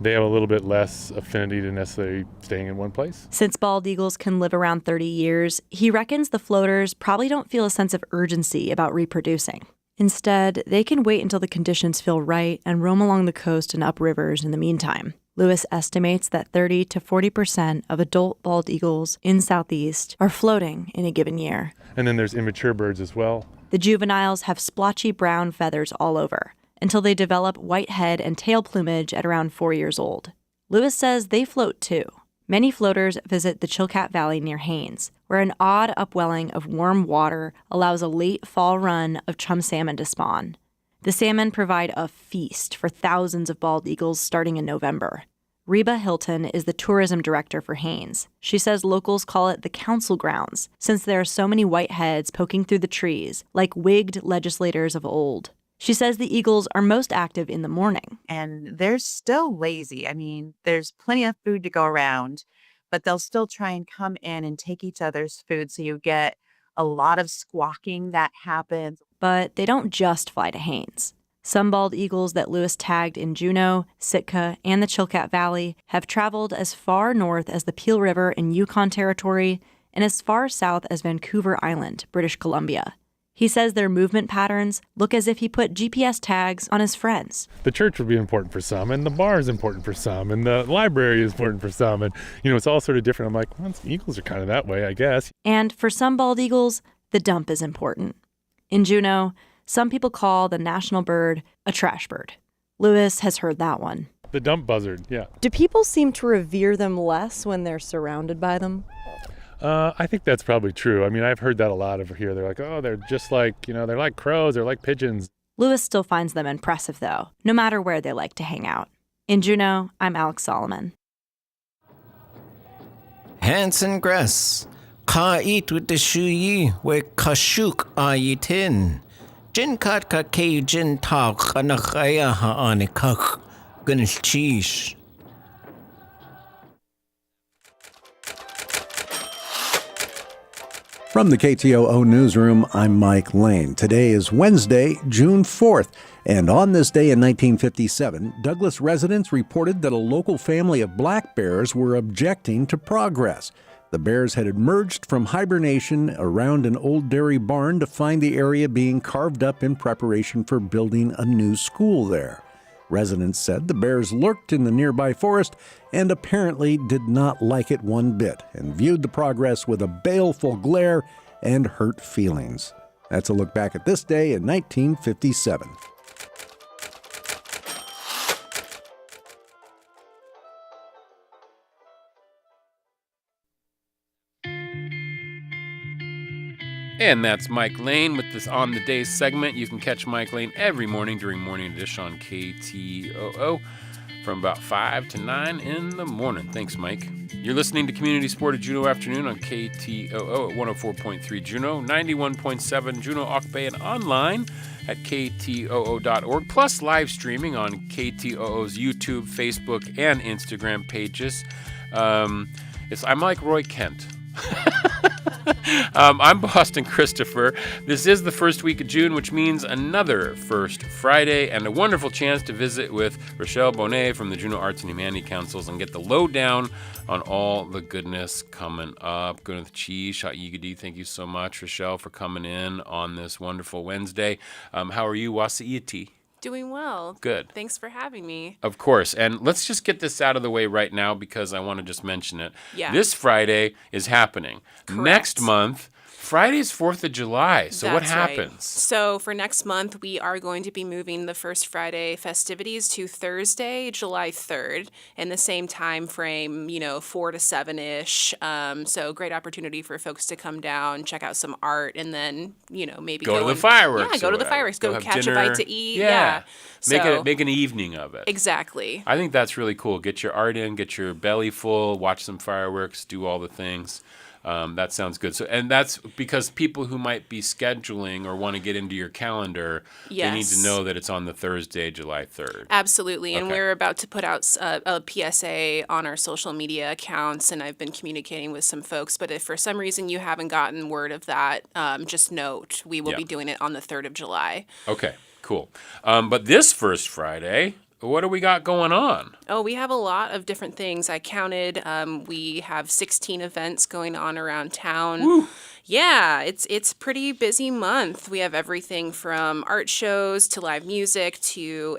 They have a little bit less affinity to necessarily staying in one place. Since bald eagles can live around 30 years, he reckons the floaters probably don't feel a sense of urgency about reproducing. Instead, they can wait until the conditions feel right and roam along the coast and up rivers in the meantime. Lewis estimates that 30 to 40% of adult bald eagles in Southeast are floating in a given year. And then there's immature birds as well. The juveniles have splotchy brown feathers all over until they develop white head and tail plumage at around 4 years old. Lewis says they float too. Many floaters visit the Chilkat Valley near Haines, where an odd upwelling of warm water allows a late fall run of chum salmon to spawn. The salmon provide a feast for thousands of bald eagles starting in November. Reba Hilton is the tourism director for Haines. She says locals call it the council grounds, since there are so many white heads poking through the trees, like wigged legislators of old. She says the eagles are most active in the morning. And they're still lazy. I mean, there's plenty of food to go around, but they'll still try and come in and take each other's food. So you get a lot of squawking that happens. But they don't just fly to Haines. Some bald eagles that Lewis tagged in Juneau, Sitka, and the Chilkat Valley have traveled as far north as the Peel River in Yukon Territory and as far south as Vancouver Island, British Columbia. He says their movement patterns look as if he put GPS tags on his friends. The church would be important for some, and the bar is important for some, and the library is important for some, and it's all sort of different. I'm like, well, eagles are kind of that way, I guess. And for some bald eagles, the dump is important. In Juneau, some people call the national bird a trash bird. Lewis has heard that one. The dump buzzard, yeah. Do people seem to revere them less when they're surrounded by them? I think that's probably true. I mean, I've heard that a lot over here. They're like, oh, they're just like, they're like crows, they're like pigeons. Lewis still finds them impressive, though, no matter where they like to hang out. In Juneau, I'm Alex Solomon. Hanson Gress, ka eat with the shuyi, we kashuk ayitin. Jin kat ka ke jin tak anakaya ha anikak, gunil cheesh. From the KTOO Newsroom, I'm Mike Lane. Today is Wednesday, June 4th, and on this day in 1957, Douglas residents reported that a local family of black bears were objecting to progress. The bears had emerged from hibernation around an old dairy barn to find the area being carved up in preparation for building a new school there. Residents said the bears lurked in the nearby forest and apparently did not like it one bit and viewed the progress with a baleful glare and hurt feelings. That's a look back at this day in 1957. And that's Mike Lane with this On the Day segment. You can catch Mike Lane every morning during Morning Edition on KTOO from about 5 to 9 in the morning. Thanks, Mike. You're listening to Community Sport at Juneau Afternoon on KTOO at 104.3 Juneau, 91.7 Juneau Oak-Bay, and online at ktoo.org, plus live streaming on KTOO's YouTube, Facebook, and Instagram pages. I'm like Roy Kent. I'm Boston Christopher. This is the first week of June, which means another First Friday and a wonderful chance to visit with Rochelle Bonet from the Juneau Arts and Humanity Councils and get the lowdown on all the goodness coming up. Gwyneth Chi, Sha'igadi, thank you so much, Rochelle, for coming in on this wonderful Wednesday. How are you, Wasi'iti? Doing well. Good. Thanks for having me. Of course. And let's just get this out of the way right now because I want to just mention it. Yeah. This Friday is happening. Correct. Next month, Friday is 4th of July. So what happens? Right. So for next month, we are going to be moving the First Friday festivities to Thursday, July 3rd, in the same time frame, 4 to 7-ish. So great opportunity for folks to come down, check out some art, and then, maybe go to the fireworks. Yeah, go to the fireworks. Go catch dinner. A bite to eat. Yeah. So, make an evening of it. Exactly. I think that's really cool. Get your art in, get your belly full, watch some fireworks, do all the things. That sounds good. So, and that's because people who might be scheduling or want to get into your calendar, yes, they need to know that it's on the Thursday, July 3rd. Absolutely. And Okay. we're about to put out a PSA on our social media accounts, and I've been communicating with some folks. But if for some reason you haven't gotten word of that, just note we will be doing it on the 3rd of July. Okay, cool. But this First Friday, what do we got going on? Oh, we have a lot of different things. I counted. We have 16 events going on around town. Woo. Yeah, it's pretty busy month. We have everything from art shows to live music to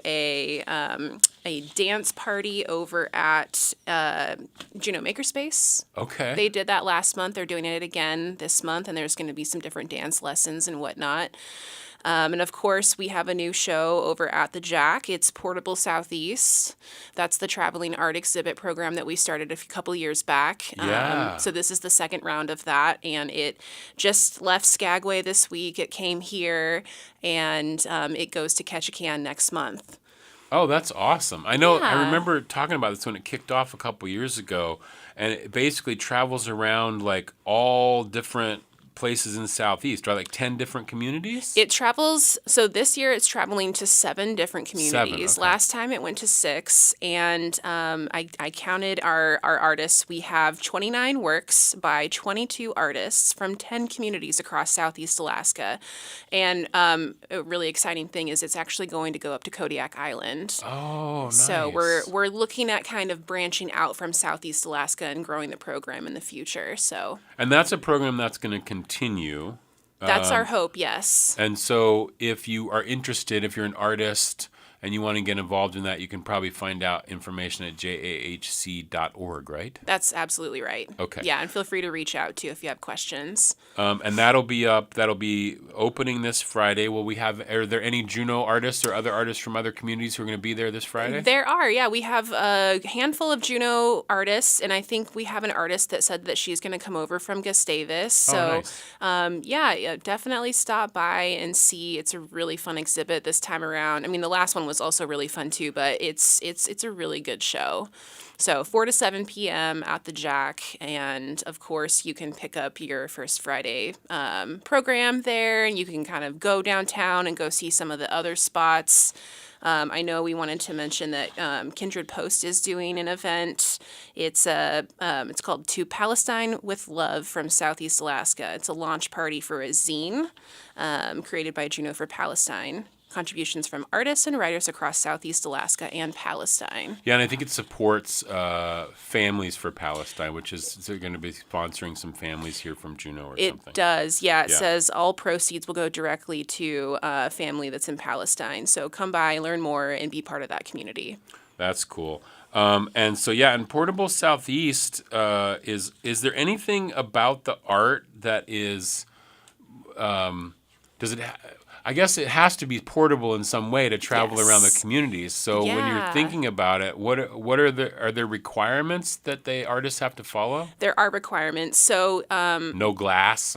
a dance party over at Juneau Makerspace. Okay. They did that last month. They're doing it again this month, and there's going to be some different dance lessons and whatnot. And of course, we have a new show over at the JAHC. It's Portable Southeast. That's the traveling art exhibit program that we started a couple years back. Yeah. So this is the second round of that, and it just left Skagway this week. It came here, and it goes to Ketchikan next month. Oh, that's awesome. I know. I Yeah. remember talking about this when it kicked off a couple years ago, and it basically travels around like all different places in the Southeast, right? Like 10 different communities? It travels, so this year it's traveling to 7 different communities. Okay. Last time it went to 6, and I counted our artists. We have 29 works by 22 artists from 10 communities across Southeast Alaska. And a really exciting thing is it's actually going to go up to Kodiak Island. Oh, nice. So we're looking at kind of branching out from Southeast Alaska and growing the program in the future. So And that's a program that's going to continue. that's our hope, yes. And so if you are interested, if you're an artist and you want to get involved in that, you can probably find out information at jahc.org, right? That's absolutely right. Okay. Yeah, and feel free to reach out too if you have questions. And that'll be up. That'll be opening this Friday. Are there any Juneau artists or other artists from other communities who are going to be there this Friday? There are, yeah. We have a handful of Juneau artists, and I think we have an artist that said that she's going to come over from Gustavus. So, nice. yeah, definitely stop by and see. It's a really fun exhibit this time around. I mean, the last one was also really fun too, but it's a really good show. So 4 to 7 p.m. at the JAHC, and of course you can pick up your First Friday program there, and you can kind of go downtown and go see some of the other spots. I know we wanted to mention that Kindred Post is doing an event. It's called To Palestine with Love from Southeast Alaska. It's a launch party for a zine created by Juneau for Palestine. Contributions from artists and writers across Southeast Alaska and Palestine. Yeah, and I think it supports Families for Palestine, which is they're going to be sponsoring some families here from Juneau or something. It does, yeah. It says all proceeds will go directly to a family that's in Palestine. So come by, learn more, and be part of that community. That's cool. And so, yeah, in Portable Southeast, is there anything about the art that is, I guess it has to be portable in some way to travel around the communities. So when you're thinking about it, are there requirements that the artists have to follow? There are requirements. So no glass.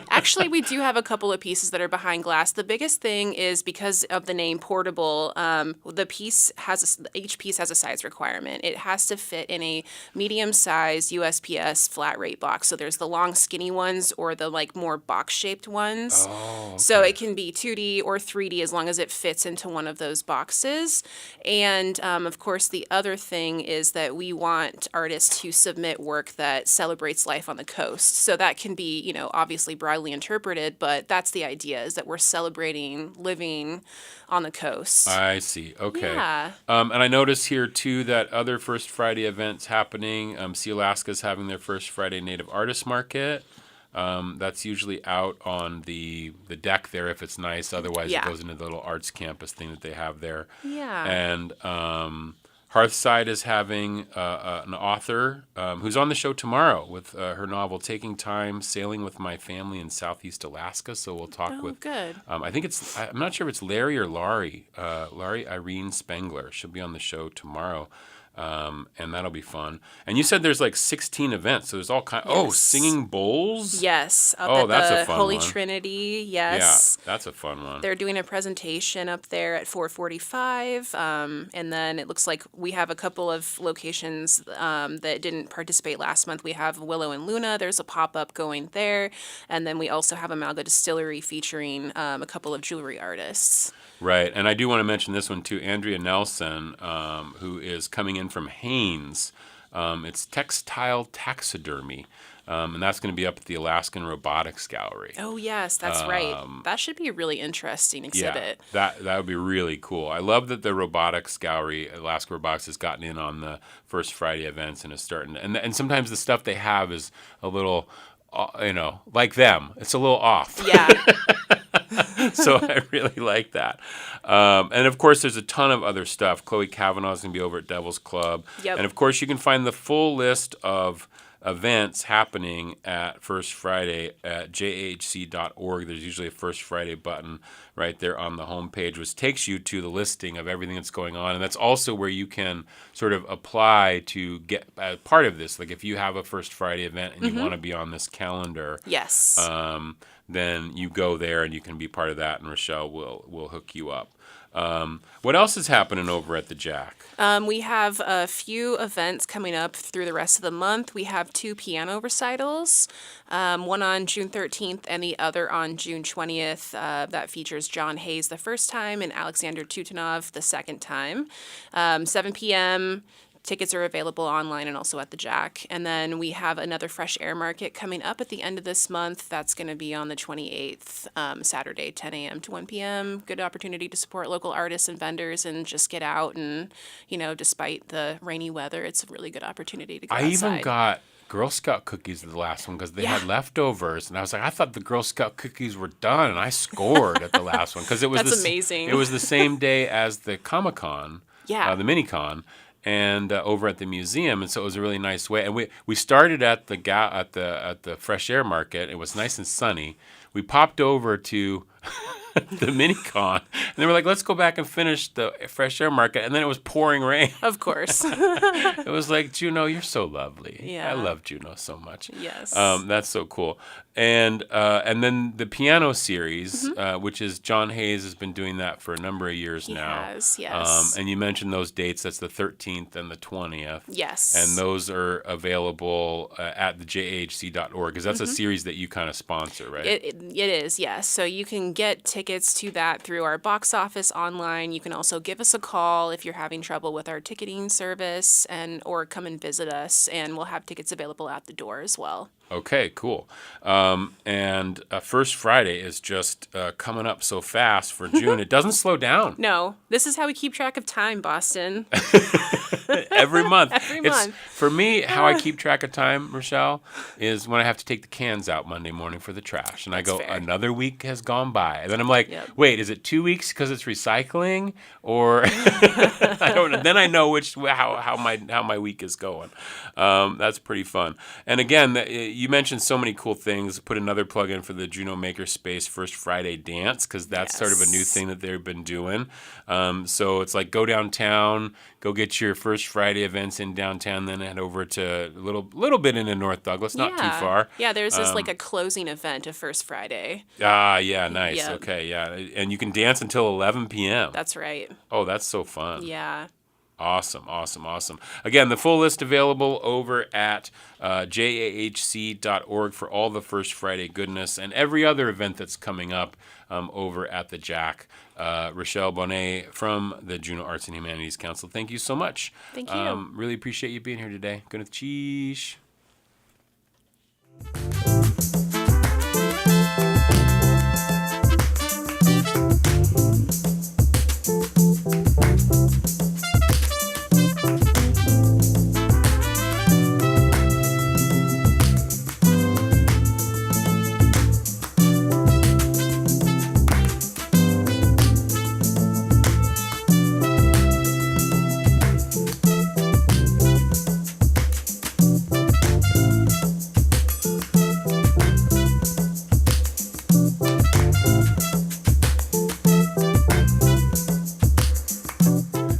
actually, we do have a couple of pieces that are behind glass. The biggest thing is because of the name portable. Each piece has a size requirement. It has to fit in a medium-sized USPS flat rate box. So there's the long, skinny ones or the like more box-shaped ones. Oh, okay. So it can be 2D or 3D as long as it fits into one of those boxes. And of course, the other thing is that we want artists to submit work that celebrates life on the coast. So that can be, obviously broadly interpreted, but that's the idea, is that we're celebrating living on the coast. I see. Okay. Yeah. And I notice here, too, that other First Friday events happening. See Alaska's having their First Friday Native Artist Market. That's usually out on the deck there if it's nice. Otherwise, it goes into the little arts campus thing that they have there. Yeah. And Hearthside is having an author who's on the show tomorrow with her novel Taking Time, Sailing with My Family in Southeast Alaska. So we'll talk with... good. I think I'm not sure if it's Larry or Laurie. Laurie Irene Spengler. She'll be on the show tomorrow. And that'll be fun. And you said there's like 16 events, so there's all kinds. Oh, singing bowls. Yes. That's a fun Holy one. Trinity. Yes. Yeah, that's a fun one. They're doing a presentation up there at 4:45, and then it looks like we have a couple of locations that didn't participate last month. We have Willow and Luna. There's a pop-up going there, and then we also have a Malga Distillery featuring a couple of jewelry artists. Right, and I do want to mention this one too. Andrea Nelson, who is coming in from Haines. It's textile taxidermy, and that's going to be up at the Alaskan Robotics Gallery. Oh yes, that's right. That should be a really interesting exhibit. Yeah, that would be really cool. I love that the Robotics Gallery, Alaska Robotics, has gotten in on the First Friday events and is starting. And sometimes the stuff they have is a little, like them. It's a little off. Yeah. So I really like that. And of course, there's a ton of other stuff. Chloe Kavanaugh's going to be over at Devil's Club. Yep. And of course, you can find the full list of events happening at First Friday at jahc.org. There's usually a First Friday button right there on the homepage, which takes you to the listing of everything that's going on. And that's also where you can sort of apply to get part of this. Like if you have a First Friday event and you want to be on this calendar, Yes. then you go there and you can be part of that, and Rochelle will hook you up. What else is happening over at the JAHC? We have a few events coming up through the rest of the month. We have 2 piano recitals, one on June 13th and the other on June 20th. That features John Hayes the first time and Alexander Tutanov the second time. 7 p.m. Tickets are available online and also at the JAHC. And then we have another fresh air market coming up at the end of this month. That's going to be on the 28th, Saturday, 10 a.m. to 1 p.m. Good opportunity to support local artists and vendors and just get out. And, despite the rainy weather, it's a really good opportunity to go outside. I even got Girl Scout cookies at the last one because they had leftovers, and I was like, I thought the Girl Scout cookies were done, and I scored at the last one because it was That's amazing. It was the same day as the Comic-Con, the mini-con. And over at the museum, and so it was a really nice way. And we started at the fresh air market. It was nice and sunny. We popped over to the mini-con, and they were like, let's go back and finish the fresh air market. And then it was pouring rain. Of course. It was like, Juneau, you're so lovely. Yeah. I love Juneau so much. Yes. That's so cool. And then the piano series, which is John Hayes has been doing that for a number of years now. Yes. And you mentioned those dates. That's the 13th and the 20th. Yes. And those are available at the jahc.org, because that's a series that you kind of sponsor, right? It is, yes. So you can get tickets to that through our box office online. You can also give us a call if you're having trouble with our ticketing service, or come and visit us, and we'll have tickets available at the door as well. Okay, cool. And First Friday is just coming up so fast for June. It doesn't slow down. No, this is how we keep track of time, Boston. Every month. Every month. For me, how I keep track of time, Rochelle, is when I have to take the cans out Monday morning for the trash. And That's I go, fair. Another week has gone by. And then I'm like, Yep. wait, is it 2 weeks because it's recycling? Or I don't know. Then I know how my week is going. That's pretty fun. And again, you mentioned so many cool things. Put another plug in for the Juneau Makerspace First Friday Dance, because that's sort of a new thing that they've been doing. So it's like go downtown, go get your First Friday events in downtown, then head over to a little bit into North Douglas, not too far. Yeah, there's this like a closing event of First Friday. Yeah, nice. Yep. Okay, yeah. And you can dance until 11 p.m. That's right. Oh, that's so fun. Yeah. Awesome. Again, the full list available over at jahc.org for all the First Friday goodness and every other event that's coming up over at the JAHC. Rochelle Bonnet from the Juneau Arts and Humanities Council, thank you so much. Thank you. Really appreciate you being here today. Good cheese.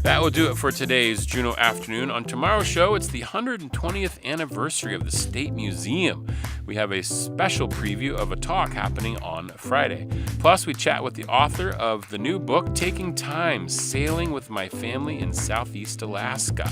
That will do it for today's Juneau Afternoon. On tomorrow's show, it's the 120th anniversary of the State Museum. We have a special preview of a talk happening on Friday. Plus, we chat with the author of the new book, Taking Time, Sailing with My Family in Southeast Alaska.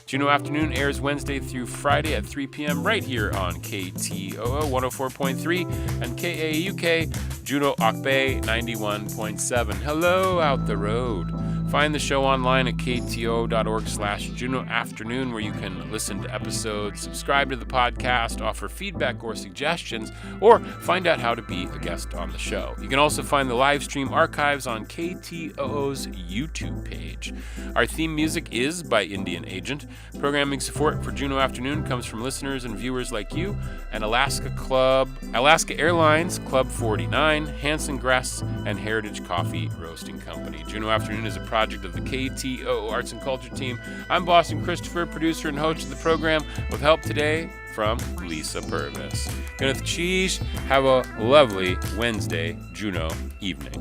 Juneau Afternoon airs Wednesday through Friday at 3 p.m. right here on KTOO 104.3 and KAUK Juneau-Oak Bay 91.7. Hello out the road. Find the show online at kto.org/Juneau Afternoon, where you can listen to episodes, subscribe to the podcast, offer feedback or suggestions, or find out how to be a guest on the show. You can also find the live stream archives on KTOO's YouTube page. Our theme music is by Indian Agent. Programming support for Juneau Afternoon comes from listeners and viewers like you, and Alaska Airlines, Club 49, Hanson Gress, and Heritage Coffee Roasting Company. Juneau Afternoon is a project of the KTOO Arts and Culture team. I'm Boston Christopher, producer and host of the program, with help today from Lisa Purvis. Gwyneth Cheese, have a lovely Wednesday Juneau evening.